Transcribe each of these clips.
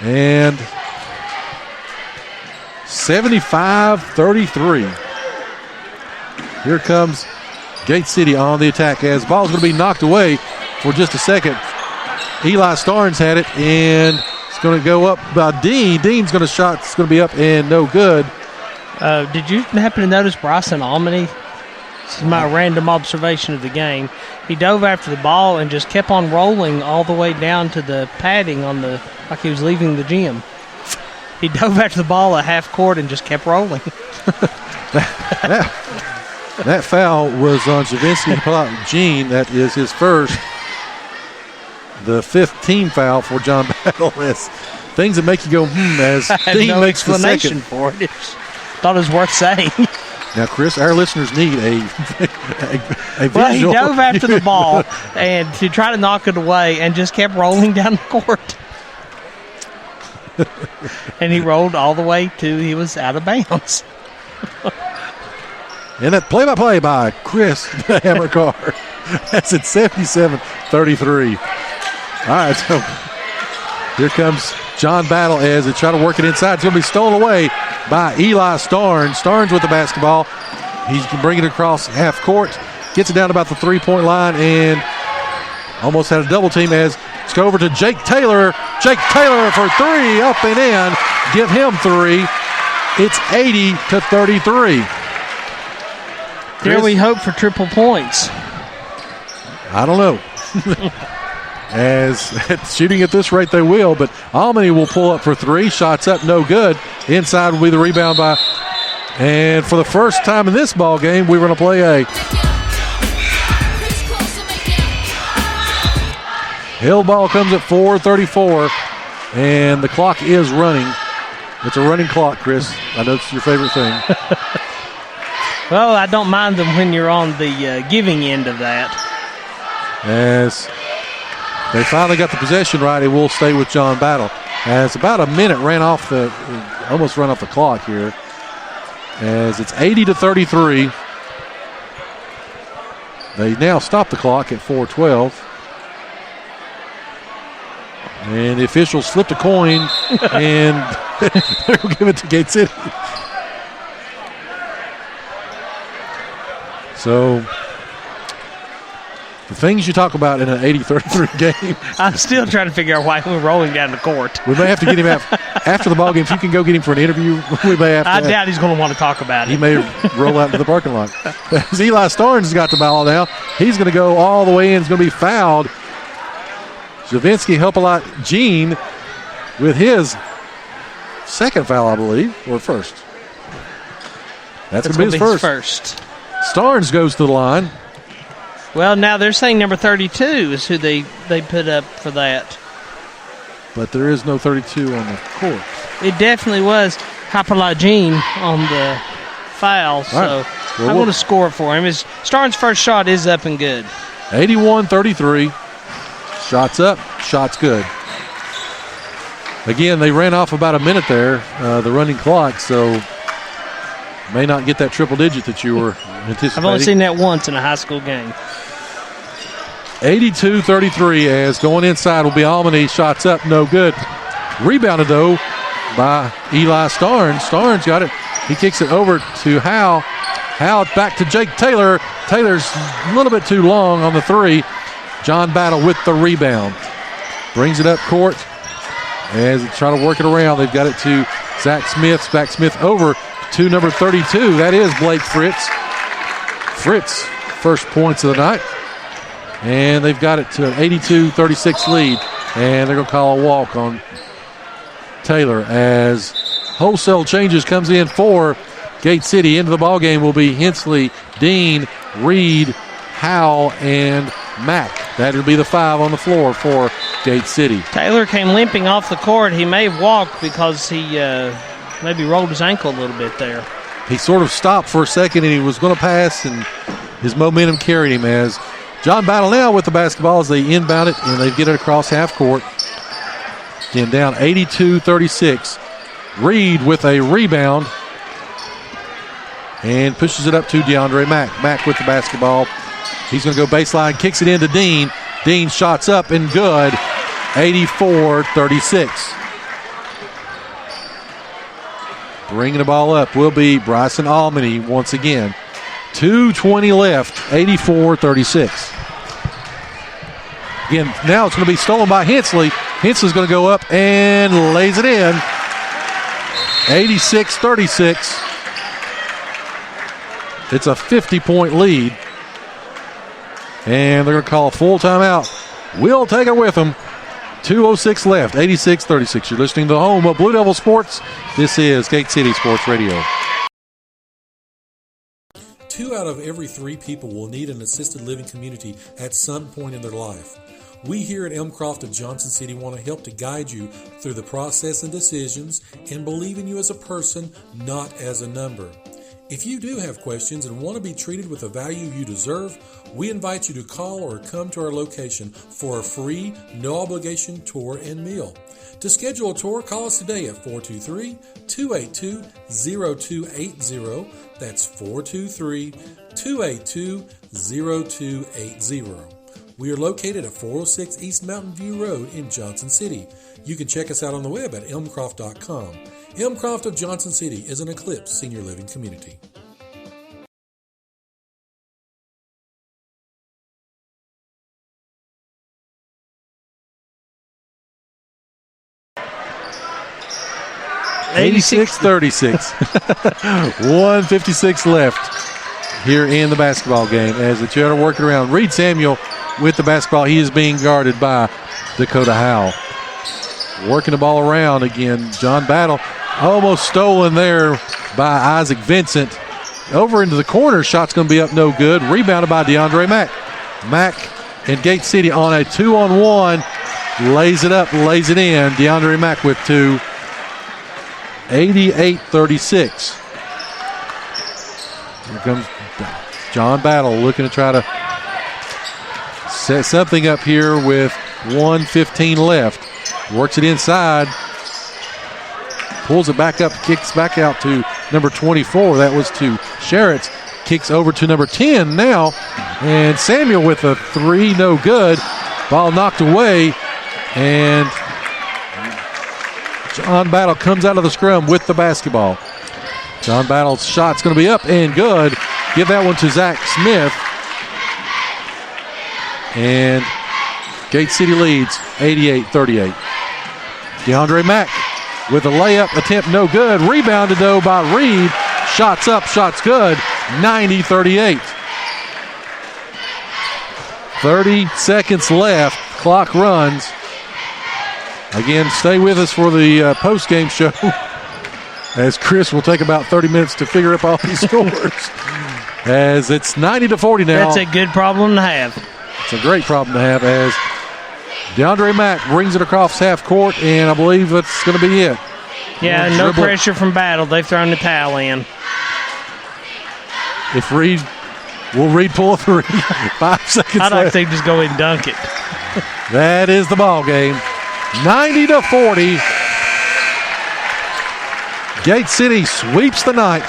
And 75-33. Here comes Gate City on the attack as the ball's going to be knocked away for just a second. Eli Starnes had it, and it's going to go up by Dean. Dean's going to shot. It's going to be up and no good. Did you happen to notice Bryson Almany? This is my random observation of the game. He dove after the ball and just kept on rolling all the way down to the padding like he was leaving the gym. He dove after the ball at half court and just kept rolling. That foul was on Javinsky Gene. That is his first, the 5th team foul for John Battle. As things that make you go, as Dean makes the second. For it. Thought it was worth saying. Now, Chris, our listeners need a Well, he dove after the ball and to try to knock it away and just kept rolling down the court. And he rolled all the way to he was out of bounds. And that play-by-play by Chris Hammer Carr. That's at 77-33. All right, so here comes John Battle as they try to work it inside. It's going to be stolen away by Eli Starnes. Starnes with the basketball. He's bringing it across half court. Gets it down about the three-point line and almost had a double team as it's go over to Jake Taylor. Jake Taylor for three, up and in. Give him three. It's 80-33. Dare we hope for triple points? I don't know. As shooting at this rate, they will, but Almany will pull up for three. Shots up, no good. Inside will be the rebound by, and for the first time in this ball game, we're going to play a hill ball. Comes at 4:34, and the clock is running. It's a running clock, Chris. I know it's your favorite thing. Well, I don't mind them when you're on the giving end of that. As they finally got the possession right, it will stay with John Battle. As about a minute almost run off the clock here. As it's 80-33. They now stop the clock at 4:12. And the officials flipped a coin and they'll give it to Gate City. So, the things you talk about in an 80-33 game. I'm still trying to figure out why we're rolling down the court. We may have to get him after the ball game. If you can go get him for an interview, we may have to. I doubt he's going to want to talk about it. He may roll out into the parking lot. As Eli Starnes has got the ball now, he's going to go all the way in. He's going to be fouled. Javinsky help a lot. Gene with his second foul, I believe, or first. That's going to be his first. Starnes goes to the line. Well, now they're saying number 32 is who they put up for that. But there is no 32 on the court. It definitely was Hapalagine on the foul, so right. Well, I'm going to score it for him. Starnes' first shot is up and good. 81-33. Shots up, shots good. Again, they ran off about a minute there, the running clock, so may not get that triple digit that you were anticipating. I've only seen that once in a high school game. 82-33 as going inside will be Almany. Shots up, no good. Rebounded, though, by Eli Starnes. Starnes got it. He kicks it over to Howe. Howe back to Jake Taylor. Taylor's a little bit too long on the three. John Battle with the rebound. Brings it up court as they try to work it around. They've got it to Zach Smith. Zach Smith over to number 32. That is Blake Fritz. Fritz, first points of the night. And they've got it to an 82-36 lead. And they're going to call a walk on Taylor as wholesale changes comes in for Gate City. Into the ballgame will be Hensley, Dean, Reed, Howell, and Mack. That'll be the five on the floor for Gate City. Taylor came limping off the court. He may have walked because he maybe rolled his ankle a little bit there. He sort of stopped for a second and he was going to pass, and his momentum carried him as John Battle now with the basketball as they inbound it and they get it across half court. Again, down 82-36. Reed with a rebound and pushes it up to DeAndre Mack. Mack with the basketball. He's going to go baseline, kicks it into Dean. Dean shots up and good. 84-36. Bringing the ball up will be Bryson Almany once again. 2:20 left, 84-36. Again, now it's going to be stolen by Hensley. Hensley's going to go up and lays it in. 86-36. It's a 50-point lead. And they're going to call a full timeout. We'll take it with them. 2:06 left, 86-36. You're listening to the home of Blue Devil Sports. This is Gate City Sports Radio. 2 out of every 3 people will need an assisted living community at some point in their life. We here at Elmcroft of Johnson City want to help to guide you through the process and decisions and believe in you as a person, not as a number. If you do have questions and want to be treated with the value you deserve, we invite you to call or come to our location for a free, no-obligation tour and meal. To schedule a tour, call us today at 423-282-0280. That's 423-282-0280. We are located at 406 East Mountain View Road in Johnson City. You can check us out on the web at elmcroft.com. Elmcroft of Johnson City is an Eclipse senior living community. $86-36. 1:56 left here in the basketball game as the Cheddar working around. Reed Samuel with the basketball. He is being guarded by Dakota Howell. Working the ball around again. John Battle almost stolen there by Isaac Vincent. Over into the corner. Shot's going to be up no good. Rebounded by DeAndre Mack. Mack and Gate City on a 2-on-1. Lays it up, lays it in. DeAndre Mack with 2. 88-36. Here comes John Battle looking to try to set something up here with 1:15 left. Works it inside. Pulls it back up, kicks back out to number 24. That was to Sherritts. Kicks over to number 10 now. And Samuel with a 3, no good. Ball knocked away. And John Battle comes out of the scrum with the basketball. John Battle's shot's going to be up and good. Give that one to Zach Smith. And Gate City leads 88-38. DeAndre Mack with a layup attempt, no good. Rebounded, though, by Reed. Shots up, shots good. 90-38. 30 seconds left. Clock runs. Again, stay with us for the post-game show as Chris will take about 30 minutes to figure up all these scores as it's 90-40 now. That's a good problem to have. It's a great problem to have as DeAndre Mack brings it across half court, and I believe that's going to be it. Yeah, no pressure from Battle. They've thrown the towel in. If Reed, will Reed pull a 3? 5 seconds I'd left. like to just go and dunk it. That is the ball game. 90-40. Gate City sweeps the night.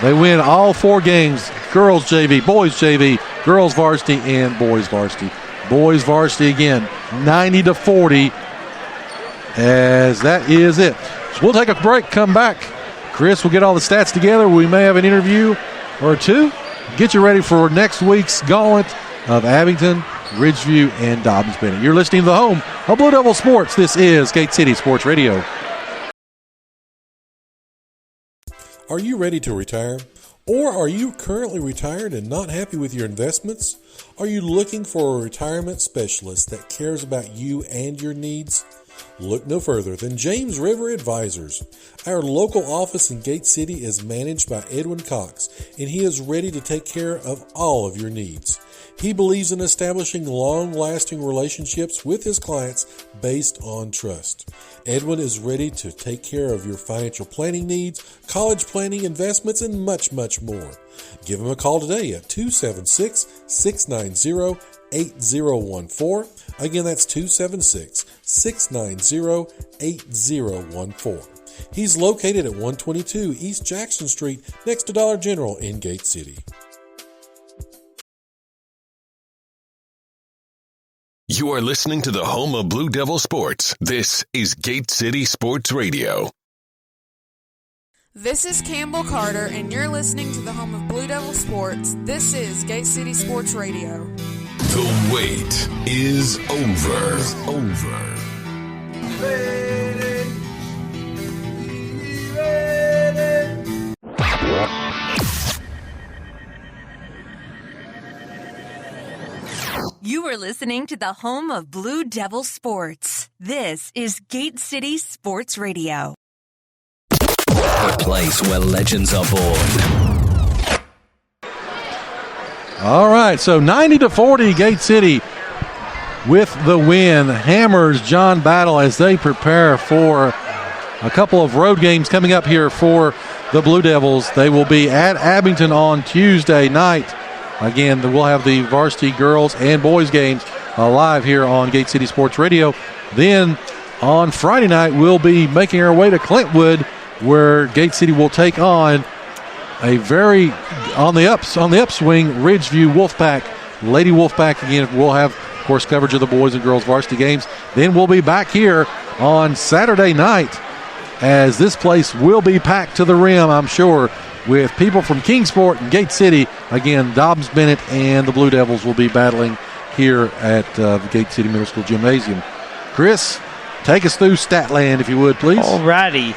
They win all 4 games. Girls JV, boys JV, girls varsity, and boys varsity. Boys varsity again, 90-40. As that is it. So we'll take a break, come back. Chris will get all the stats together. We may have an interview or 2. Get you ready for next week's gauntlet of Abington, Ridgeview, and Dobbins-Bennett. You're listening to the home of Blue Devil Sports. This is Gate City Sports Radio. Are you ready to retire? Or are you currently retired and not happy with your investments? Are you looking for a retirement specialist that cares about you and your needs? Look no further than James River Advisors. Our local office in Gate City is managed by Edwin Cox, and he is ready to take care of all of your needs. He believes in establishing long-lasting relationships with his clients based on trust. Edwin is ready to take care of your financial planning needs, college planning, investments, and much, much more. Give him a call today at 276-690-8014. Again, that's 276-690-8014. He's located at 122 East Jackson Street next to Dollar General in Gate City. You are listening to the home of Blue Devil Sports. This is Gate City Sports Radio. This is Campbell Carter, and you're listening to the home of Blue Devil Sports. This is Gate City Sports Radio. The wait is over. You are listening to the home of Blue Devil Sports. This is Gate City Sports Radio. The place where legends are born. All right, so 90-40, Gate City with the win. Hammers John Battle as they prepare for a couple of road games coming up here for the Blue Devils. They will be at Abington on Tuesday night. Again, we'll have the varsity girls and boys games live here on Gate City Sports Radio. Then on Friday night, we'll be making our way to Clintwood, where Gate City will take on a very on the upswing Ridgeview Wolfpack. Lady Wolfpack again. We'll have, of course, coverage of the boys and girls varsity games. Then we'll be back here on Saturday night, as this place will be packed to the rim, I'm sure, with people from Kingsport and Gate City. Again, Dobbs Bennett and the Blue Devils will be battling here at the Gate City Middle School Gymnasium. Chris, take us through Statland, if you would, please. All righty.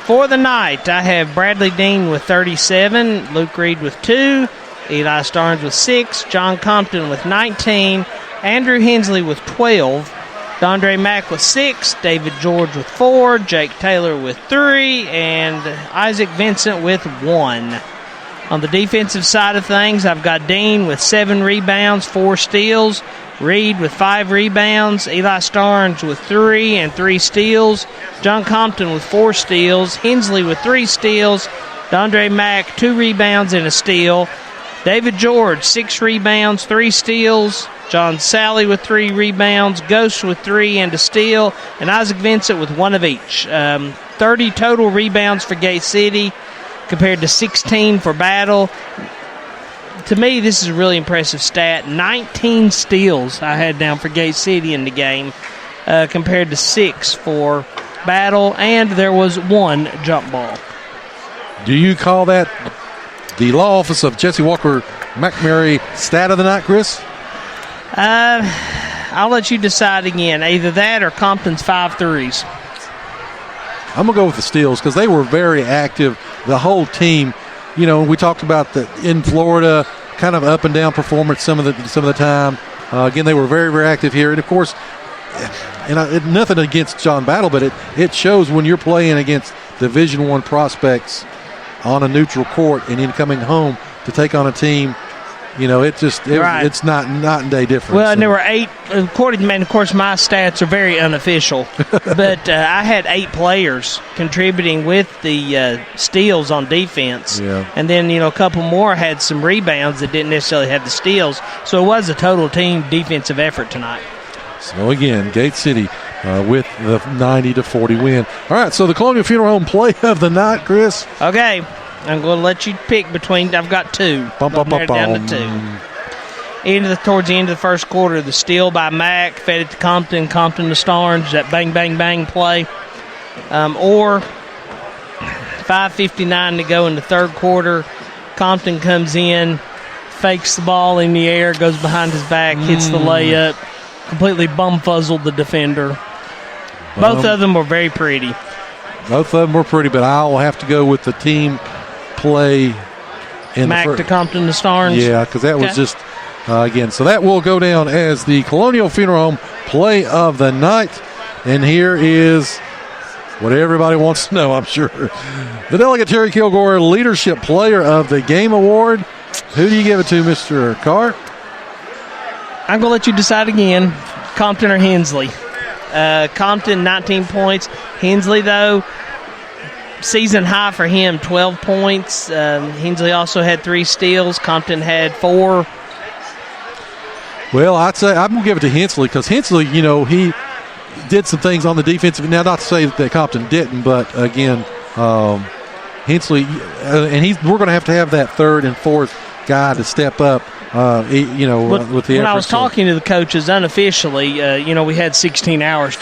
For the night, I have Bradley Dean with 37, Luke Reed with 2, Eli Starnes with 6, John Compton with 19, Andrew Hensley with 12, Dondre Mack with 6, David George with 4, Jake Taylor with 3, and Isaac Vincent with 1. On the defensive side of things, I've got Dean with 7 rebounds, 4 steals, Reed with 5 rebounds, Eli Starnes with 3 and 3 steals, John Compton with 4 steals, Hensley with 3 steals, Dondre Mack 2 rebounds and a steal, David George 6 rebounds, 3 steals, John Sally with 3 rebounds, Ghost with 3 and a steal, and Isaac Vincent with 1 of each. 30 total rebounds for Gate City compared to 16 for Battle. To me, this is a really impressive stat. 19 steals I had down for Gate City in the game compared to 6 for Battle, and there was 1 jump ball. Do you call that the law office of Jesse Walker McMurray stat of the night, Chris? I'll let you decide again. Either that or Compton's 5 threes. I'm going to go with the steals because they were very active, the whole team. You know, we talked about in Florida, kind of up and down performance some of the time. Again, they were very, very active here. And, of course, nothing against John Battle, but it shows when you're playing against Division I prospects on a neutral court and then coming home to take on a team. You know, it's not and day difference. Well, and there were 8, according to me, and of course my stats are very unofficial, but I had 8 players contributing with the steals on defense. Yeah. And then, a couple more had some rebounds that didn't necessarily have the steals. So it was a total team defensive effort tonight. So, again, Gate City with the 90-40 win. All right, so the Colonial Funeral Home play of the night, Chris. Okay. I'm going to let you pick between. I've got 2. Down to 2. Towards the end of the first quarter, the steal by Mack, fed it to Compton to Starnes, that bang, bang, bang play. Or 5:59 to go in the third quarter, Compton comes in, fakes the ball in the air, goes behind his back, hits the layup, completely bumfuzzled the defender. Both of them were very pretty. Both of them were pretty, but I'll have to go with the team play in Mack to Compton to Starnes. Yeah, because that was just, again, so that will go down as the Colonial Funeral Home play of the night. And here is what everybody wants to know, I'm sure. The Delegate Terry Kilgore Leadership Player of the Game Award. Who do you give it to, Mr. Carr? I'm going to let you decide again, Compton or Hensley. Compton, 19 points. Hensley, though, season high for him, 12 points. Hensley also had 3 steals. Compton had 4. Well, I'd say I'm going to give it to Hensley because Hensley, he did some things on the defensive. Now, not to say that Compton didn't, but, again, Hensley, and we're going to have that third and fourth guy to step up. With the when I was talking to the coaches unofficially, we had 16 hours